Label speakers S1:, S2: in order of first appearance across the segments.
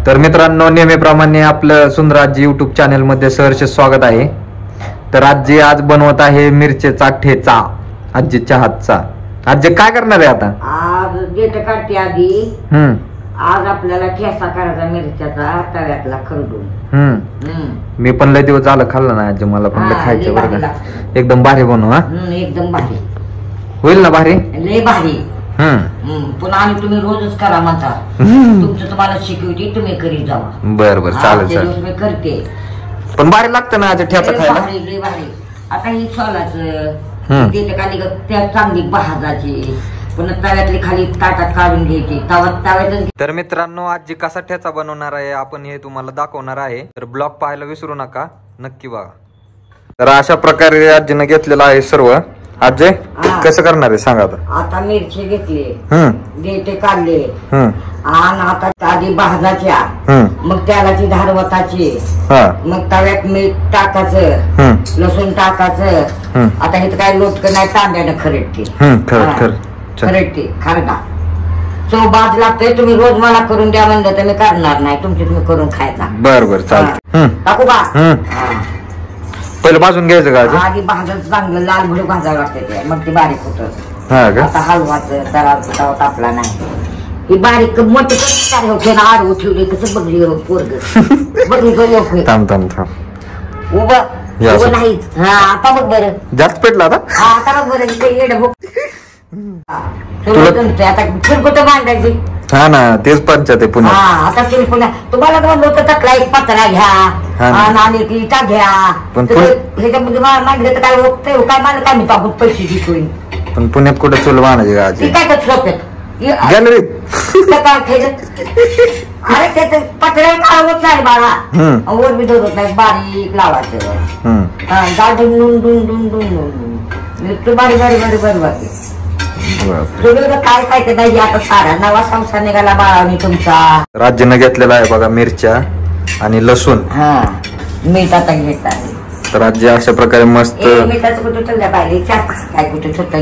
S1: तर मित्रांनो, नेहमीप्रमाणे आपलं सुंदराजी युट्यूब चॅनल मध्ये सहर्ष स्वागत आहे. तर आजी आज बनवत आहे मिरचीचा ठेचा, आजीच्या हातचा. आजी काय करणार आहे आता?
S2: आज देठ काढते आधी. आज आपल्याला ठेचा करायचा मिरच्याचा तव्यातला खरडून.
S1: मी पण लय दिवस झालं खाल्लं ना आजी, मला पण खायचं बरं का. एकदम भारी बनव. हा
S2: एकदम भारी
S1: होईल ना? भारी,
S2: लय भारी. पुन्हा आणि तुम्ही रोजच करा म्हणता. तुमचं तुम्हाला शिकवते, तुम्ही करीत जावा.
S1: बरं बरं, चालेल चालेल.
S2: मी करते,
S1: पण भारी लागतं ना आजी ठेचा खायला.
S2: लय भारी. आता ही सोलाचं देठ काढली का त्या चांगली भाजाची, पुन्हा तव्यातली खाली ताटात काढून घ्यायची. तव्यात.
S1: तर मित्रांनो, आजी कसा ठेचा बनवणार आहे आपण हे तुम्हाला दाखवणार आहे. तर ब्लॉग पाहायला विसरू नका, नक्की बघा. तर अशा प्रकारे आजीने घेतलेला आहे सर्व. आजी कसं करणार आहे सांगा आता.
S2: आता मिरची घेतली, देठे काढले, आणि आता आधी भाजाच्या, मग त्याला ती धार वताची, मग तव्यात मीठ टाकायचं, लसूण टाकायचं. आता हे काय लोटक नाही, तांब्यानं खरडते खरडते खरडा. चव बाज लागतोय. तुम्ही रोज मला करून द्या म्हणलं तर मी करणार नाही, तुमची तुम्ही करून खायचा.
S1: बर बर, चालतं. टाकू
S2: का?
S1: पहिलं भाजून घ्यायचं का?
S2: आधी भाजत चांगलं लाल भडू भाजावं लागते ते, मग ते बारीक होत. आता हलवाचं जरा तापला नाही. ही बारीक मोठी काय होते ना, आडवं ठेवली कसं बघली पोरग बघली.
S1: थांब थांब थांब,
S2: उभं नाही. हा आता बघ बरं,
S1: जास्त पेटला आता.
S2: हा आता बघ बरं, येड बघ. आता फुलकुट बांधायची.
S1: हा ना, तेच पंचायत आहे पुन्हा.
S2: आता तुम्ही पुन्हा तुम्हाला म्हणलं तर त्यातला एक पत्रा घ्या आणि इटा घ्या. ह्याच्यामध्ये मांडलं तर काय होतं काय, मला काय म्हणतो आपण पैसे घेतोय.
S1: पण पुण्यात कुठे चूल बांधायची का आजी?
S2: काय करत सोप्यात
S1: गॅलरीत
S2: अरे ते पत्र्यावर काय होत नाही बाळा, वर बी धरत नाही, बारीक लावायचं. गाडून डुन डुन डुन डुन डुन बारी बारी बारी बारी बारी. काय काय ते नाही. आता सारा नवा संसार निघाला बाळानी तुमचा.
S1: राज्यानं घेतलेला आहे बघा मिरच्या आणि लसूण.
S2: मीठ आता घेत आहे.
S1: तर राज्य अशा प्रकारे मस्त.
S2: मिठाचं कुठं ठेवल्या पाहिजे, काय कुठे छोट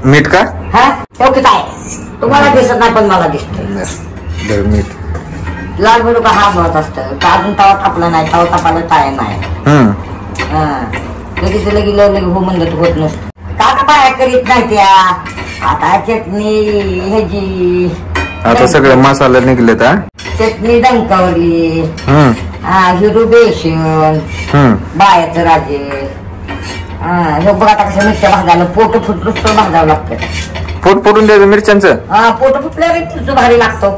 S1: मीठ का?
S2: हा ओके. काय तुम्हाला दिसत नाही पण मला दिसतंय
S1: मीठ.
S2: लाल भडू का हा महत्व असतं. अजून तवा तापला नाही, तवा तापायला टाइम आहे. लगेच लगे लगे हो म्हणलं तर होत नसतं. काका बाया करीत नाही त्या. आता चटणी ह्याची,
S1: आता सगळे मसाले निघलेत.
S2: चटणी डंकावली, हिरू बेसन, बायाचं राजे. हे बघ आता कसं मिरच्या भाजायला पोट फुटलं भाजावं लागतं.
S1: पोट फुटून द्यायचं मिरच्यांचं.
S2: पोट फुटल्यावर तुझं भारी लागतो.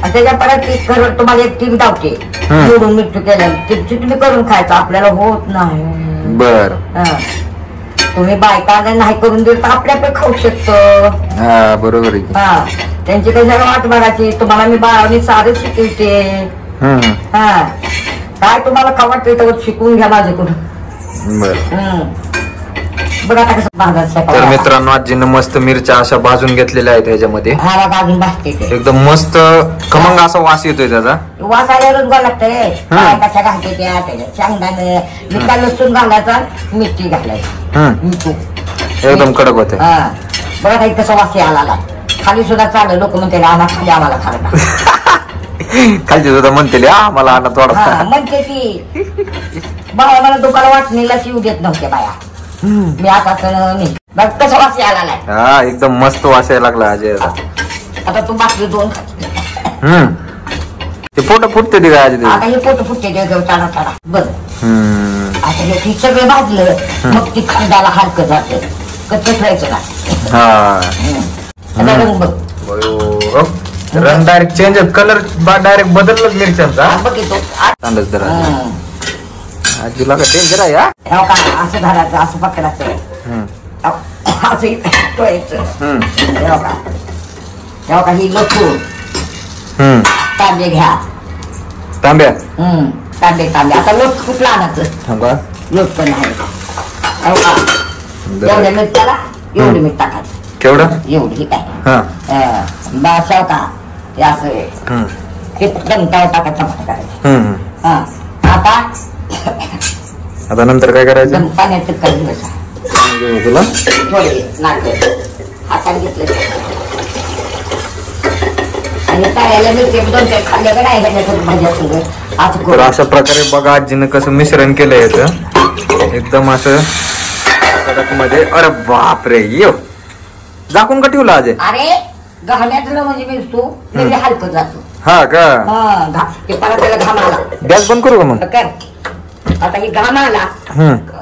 S2: त्याच्या परत तुम्हाला एक टीम धावते जोडून मिरची केलं, टिपची तुम्ही करून खायचं, आपल्याला होत नाही.
S1: बर,
S2: तुम्ही बायका नाही करून दिलं तर आपल्याकडे खाऊ शकतो.
S1: बरोबर आहे.
S2: त्यांची कशाला वाट बघायची. तुम्हाला मी बाळाने सारं शिकवते. काय तुम्हाला का वाटतं तर शिकवून घ्या माझ्याकडून. बघा आता कसं भाजायचं.
S1: तर मित्रांनो, आजीनं मस्त मिरच्या अशा भाजून घेतलेल्या आहेत ह्याच्यामध्ये.
S2: भाजून भाजते
S1: एकदम मस्त खमंग असा वास येतोय त्याचा.
S2: वास आल्यावर गोड लागतंय. कशा घालते त्या शेंगदाणे, मिठा लसूण घालायचा, मिरची घालायची,
S1: एकदम कडक होते.
S2: बघा काही कसा वास आला. खाली सुद्धा चाललं, लोक म्हणते खाली आम्हाला खायला.
S1: खालची सुद्धा म्हणते मला आणा थोडा.
S2: म्हणते ती बाबा मला दुकान वाटणीला शिव देत नव्हते बाया. मी आता कसा वास आला.
S1: हा एकदम मस्त वास यायला लागला अजय.
S2: आता तू बाकी दोन
S1: ते पोट फुटते ते काय?
S2: आता हे पोट फुटते चाडा चाडा. बरं आता हे सगळं भाजलं, मग ती खंडाला हलकं जातं, कच्चं खायचं ना. रंग बघ,
S1: रंग डायरेक्ट चेंज, कलर डायरेक्ट बदललं मिरच्यांचा.
S2: बघितो
S1: आजीला का डेंजर आहे.
S2: असं धरायचं, असं पकडायचं, असं ठेवायचं. तेव्हा ही लसूण तांबे घ्या.
S1: तांब्या
S2: तांबे तांबे. आता लोट कुठला आणायचं? लोट पण आहे. एवढ्या मिरच्याला एवढी मीठ टाकायचं.
S1: केवढं?
S2: एवढी काय बासाव का असं एकदम तवा टाकायचा करायचं.
S1: आता नंतर काय करायचं?
S2: पाण्याचं काही
S1: तुला
S2: थोडे नाक हातात घेतलं. आणि तळ्याला मिरची 2-4 खाल्ल्या का नाही ह्याच्यात भाज्या सगळं असं
S1: तर
S2: करू.
S1: अशा प्रकारे बघा आजीनं कसं मिश्रण केलं याचं एकदम असं कडक मध्ये. अरे बापरे यो झाकून का ठेवलं अजय?
S2: अरे घाण्यातलं म्हणजे मी तू म्हणजे हलकं जातो.
S1: हा का?
S2: ते परत त्याला घाम आला
S1: गॅस बंद करू का मग?
S2: कर. आता ही घाम आला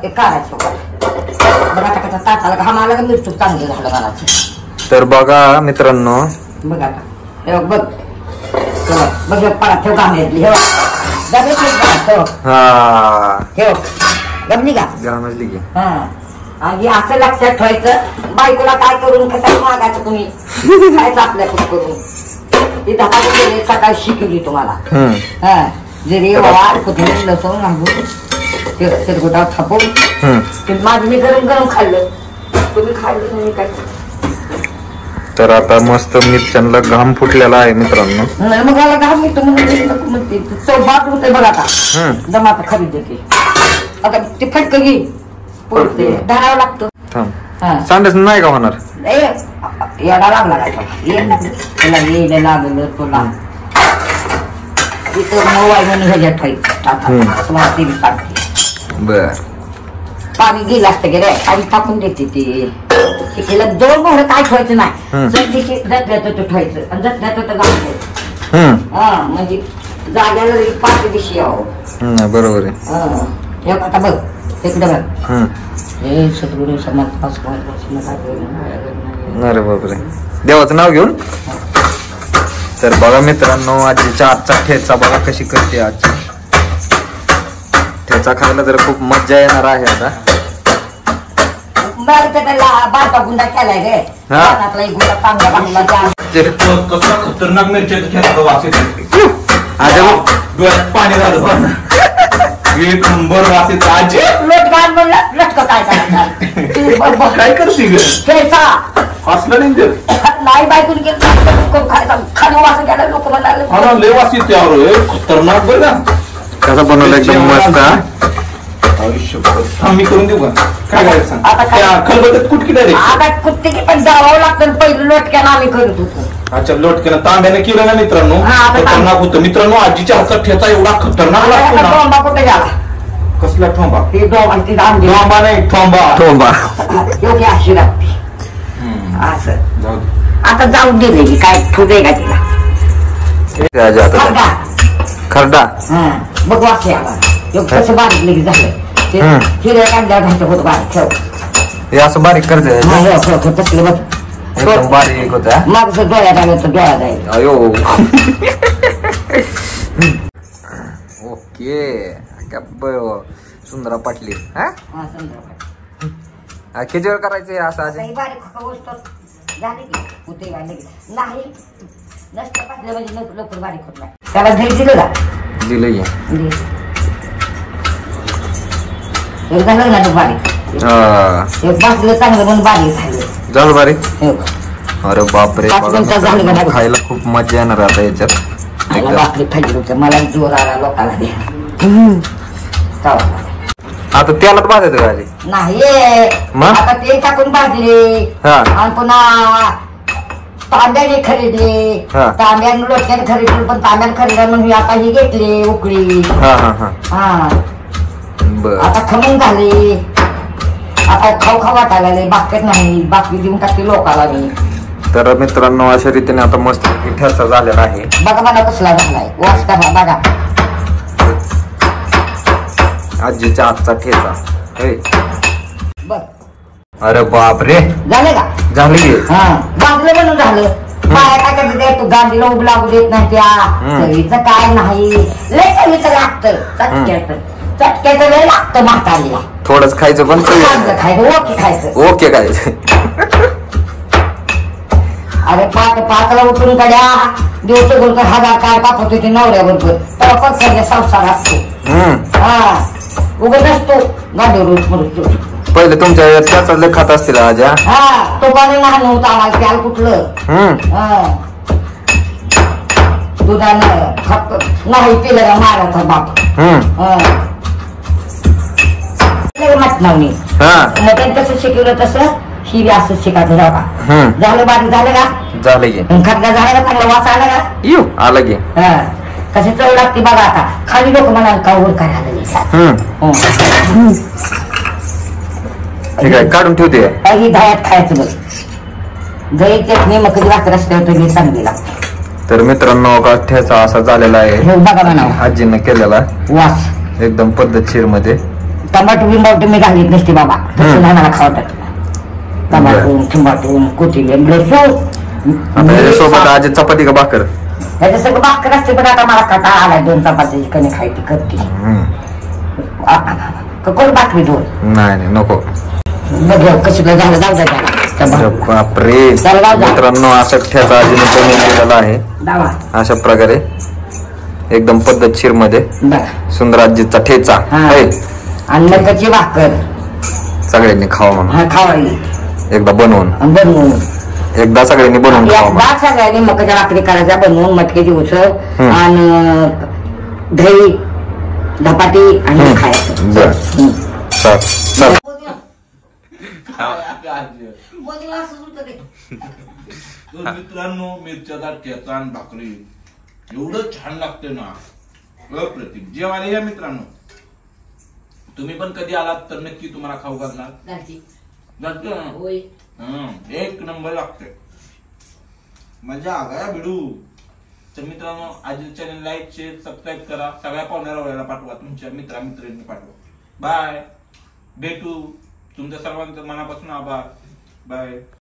S2: ते काढायचं बघ. आता कसा ताटाला घाम आला का मिरचूक चांगलं झालं घालायचं.
S1: तर बघा मित्रांनो
S2: बघ आता हे बघ बघ परत ठेव घाम घेतली हे ठेव
S1: हा
S2: ठेव गमली का?
S1: गरमजली की.
S2: आणि असं लक्षात ठेवायचं बायकोला काय करून कसं मागायचं तुम्ही खायचं आपल्याकडे करून. ती 10 रुपये सकाळी शिकवली तुम्हाला. जिरे वाढ कोथिंबीर लसूण घालून तिरगुटावर थापून ते माझं मी गरम गरम खाल्लं तुम्ही खाल्लं तुम्ही काय.
S1: तर आता मस्त मिरच्यांना घाम फुटलेला आहे मित्रांनो.
S2: मग मला घाम येतो म्हणते चव बात होते बघ आता जमाता खरेदी की आता ते फटकं घे धरावं लागतं.
S1: सांडच नाही का होणार?
S2: येडा लागला तुला येडे लागलं तुला इथं मोबाईल म्हणून ह्याच्यात ठेवायचं.
S1: बर
S2: पाणी गेलं असतं गे रे पाणी टाकून देते ती शिकेला 2 मोहर काय ठेवायचं नाही. जत्याचं तो ठेवायचं आणि जत्याचं तर घालायचं. म्हणजे जाग्याला पाच दिवशी यावं.
S1: बरोबर आहे.
S2: आता बघ तिकडे बघ हे सद्गुरू समाज.
S1: अरे बापरे देवाचं नाव घेऊन. तर बघा मित्रांनो आजीच्या आजचा ठेचा बघा कशी करते आजी. ठेचा खायला तर खूप मजा येणार आहे आता.
S2: बारका गुंडा केलाय रे गुंडा चांगला बांधला
S3: कसला खतरनाक मिरच्या वास येतो. डोळ्यात पाणी झालं. एक नंबर वास येतो आजी.
S2: लटकान म्हणलं लटक काय करायचं
S3: काय करते ग?
S2: ठेचा
S3: हसलं नाही
S2: नाही बायकून गेलं खायचा खाली वास गेला लोक म्हणाले
S3: लय वास येते. खतरनाक बरं का.
S1: कसा बनवलं एकदम मस्त.
S3: मी करून देऊ का? काय करायचं सांग. खलबत्यात कुटकी डायरेक्ट.
S2: आता कुठे की पण जावं लागतं पहिलं लोटक्यानं आम्ही करत होतो.
S3: अच्छा लोटक्यानं तांब्याने केलं ना मित्रांनो खतरनाक होतं. मित्रांनो आजीच्या हातचा ठेचा एवढा खतरनाक लागतो ना.
S2: टोंबा कुठे गेला?
S3: कसला ठोंबा?
S2: ते डोंबाची दाम
S3: ठोंबा नाही ठोंबा.
S2: योग्य अशी लागते असं. आता जाऊन दिले काय ठुदे का तिला
S1: खरडा
S2: बघ वाचे कसं बारीक लगेच झालं ते हिरे काढल्यावर घालतं होतं बारीक ठेव.
S1: हे असं बारीक करते
S2: तसलं बघ
S1: एकदम बारीक होत.
S2: मग डोळ्यात आलं तर डोळ्यात जाईल.
S1: अयो ओके सुंदरा पाटली. खिचड करायचंय असं आजी.
S2: बारीक वस्तू झाली की होते नाही नसतं पाहिजे म्हणजे लवकर बारीक होत नाही. त्याला दही दिलं का?
S1: दिलं
S2: झालं ना बारीक. एक भाजलं चांगलं पण बारीक झालं.
S1: झालं बारीक. अरे बापरे खायला खूप मजा येणार आता याच्यात.
S2: बापरे फायदे होते मला जोर आला लोकांना द्या.
S1: आता त्याला भाजायचं का आजी?
S2: नाही आता तेल टाकून भाजले आणि पुन्हा तांब्याने खरेदले. तांब्याने लोटक्याने खरेदले पण तांब्याने खरेदला म्हणून आता ही घेतली उकळी. आता खमून झाले. आता खाऊ वाटायला बाकीत नाही बाकी देऊन टाकते लोकाला मी.
S1: तर मित्रांनो अशा रीतीने आता मस्त ठेचा झालेला आहे.
S2: बघा मला कसला झालाय वास कसा बघा.
S1: आजीच्या आजचा ठेचा
S2: बघ.
S1: अरे बापरे
S2: झाले का?
S1: झाले की
S2: भाजलं म्हणून झालं. बाया काय करते तू गांधीला उभ लागू देत नाही त्या चवीचं काय नाही. लय चवीचं लागतं चटक्याचं लय लागतं म्हातारीला.
S1: थोडंच खायचं पण
S2: खायचं ओके खायचं
S1: ओके खायचं.
S2: अरे पाचला उठून कड्या दिवस बोलकर 1000 काय पाठवतो ते नवऱ्याबरोबर तेव्हा पक्षाच्या संसार असतो. उगत असतो गाडीवर
S1: पहिले तुमच्या त्याचा लय खात असतील आज्या.
S2: तो पाणी लहान नव्हता आम्हाला त्याला कुठलं दुधानं फक्त नाही पिलं का मारायचा बाप. मटणावणी मग त्यांनी कसं शिकवलं तसं ही बी असं शिकायचं जाऊ का झालं बारीक झालं का
S1: झालं की
S2: खटका झाला का चांगला वास आला का
S1: येऊ आलं की
S2: कशी चव लागते बघा आता खाली लोक म्हणाल का वर काय
S1: ठीक आहे काढून ठेवते
S2: काही दह्यात खायचं बघ दही चटणी मग कधी भाकर असल्यावर तरी चांगली लागते
S1: तर मित्रांनो गाठ्याचा असा झालेला आहे
S2: हे बघा म्हणावं
S1: आजीनं केलेला
S2: वास
S1: एकदम पद्धतशीर मध्ये
S2: टमाटो बिंबाटो मी घालीत नसते बाबा तसं लहानाला खावतात टमाटो टमाटो कोथिंबीर लसूण
S1: आता याच्यासोबत आजी चपाती का भाकर
S2: याच्या सगळं भाकर असते पण आता मला काटा आलाय 2 चपातीची कणी खायची करते कोण भाकरी 2
S1: नाही नको
S2: बघ कशी काय झालं जाऊ द्या
S1: बापरे मित्रांनो असा ठ्याचा आजीने बनवून दिलेला आहे
S2: दावा
S1: अशा प्रकारे एकदम पद्धतशीर मध्ये
S2: बघा
S1: सुंदर आजीचा ठेचा
S2: आणि मकाची भाकर
S1: सगळ्यांनी खावा म्हणून
S2: खावायली
S1: एकदा बनवून
S2: बनवून
S1: एकदा सगळ्यांनी बनवून खावा
S2: सगळ्यांनी मकाच्या भाकरी करायच्या बनवून मटक्याची उसळ आणि दही धपाटी आणि खायचं
S1: बर चल
S3: मित्रांनो मिरच्याचा ठेचा आणि भाकरी एवढं छान लागते ना अप्रतिम जेवायला या मित्रांनो तुम्ही पण कधी आलात तर नक्की तुम्हाला खाऊ घालणार एक नंबर लागते मजा आगाया भिडू तर मित्रांनो आजच्या चॅनल लाईक शेअर सबस्क्राईब करा सगळ्या पाहुण्याला वळायला पाठवा तुमच्या मित्रांनी पाठवा बाय भेटू तुमच्या सर्वांचं मनापासून आभार बाय